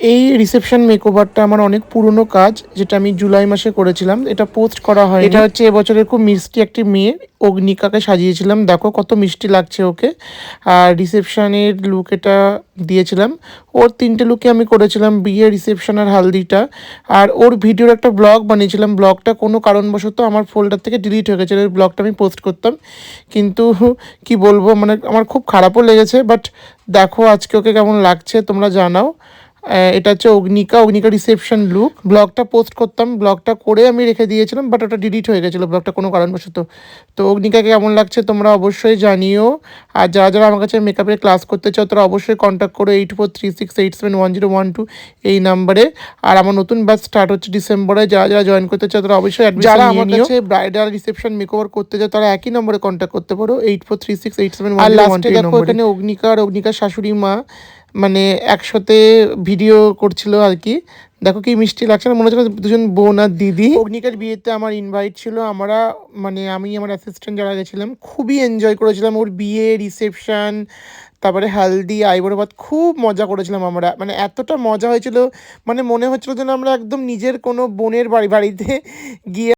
এই রিসেপশন মেকওভারটা আমার অনেক পুরনো কাজ, যেটা আমি জুলাই মাসে করেছিলাম। এটা পোস্ট করা হয়। এটা হচ্ছে এবছরের খুব মিষ্টি একটি মেয়ে, অগ্নিকাকে সাজিয়েছিলাম। দেখো কত মিষ্টি লাগছে ওকে। আর রিসেপশনের লুক এটা দিয়েছিলাম। ওর 3টে লুকে আমি করেছিলাম, বিয়ে, রিসেপশন আর হালদিটা। আর ওর ভিডিওর একটা ব্লগ বানিয়েছিলাম। ব্লগটা কোনো কারণবশত আমার ফোল্ডার থেকে ডিলিট হয়ে গেছে। ওই ব্লগটা আমি পোস্ট করতাম, কিন্তু কি বলবো, মানে আমার খুব খারাপও লেগেছে। বাট দেখো আজকে ওকে কেমন লাগছে তোমরা জানাও। এটা হচ্ছে অগ্নিকা রিসেপশন লুক। ব্লগটা পোস্ট করতাম, ব্লগটা করে আমি রেখে দিয়েছিলাম, বাট ওটা ডিলিট হয়ে গেছিলো ব্লগটা কোনো কারণবশত। তো অগ্নিকাকে কেমন লাগছে তোমরা অবশ্যই জানিও। আর যারা যারা আমার কাছে মেকআপের ক্লাস করতে চাও তারা অবশ্যই কন্ট্যাক্ট করো 8436871012 এই নাম্বারে। আর আমার নতুন ব্যাচ স্টার্ট হচ্ছে ডিসেম্বরে। যারা যারা জয়েন করতে চাও তারা অবশ্যই অ্যাডমিশন নিয়ে নিও। যারা আমার কাছে ব্রাইডাল রিসেপশন মেকওভার করতে চাও তারা একই নম্বরে কন্ট্যাক্ট করতে পারো 8436871012। আর লাস্টে দেখো এখানে অগ্নিকা আর অগ্নিকার শাশুড়ি মা মানে একসাথে ভিডিও করছিল আর কি। দেখো কি মিষ্টি লাগছে না, মনে হচ্ছে দুজন বোন আর দিদি। অগ্নিকার বিয়েতে আমার ইনভাইট ছিল। আমরা মানে আমি আমার অ্যাসিস্ট্যান্ট যারা গেছিলাম খুবই এনজয় করেছিলাম। ওর বিয়ে, রিসেপশন, তারপরে হালদি, আইবুড়ো ভাত, খুব মজা করেছিলাম আমরা। মানে এতটা মজা হয়েছিল, মানে মনে হচ্ছিল যেন আমরা একদম নিজের কোনো বোনের বাড়িতে গিয়ে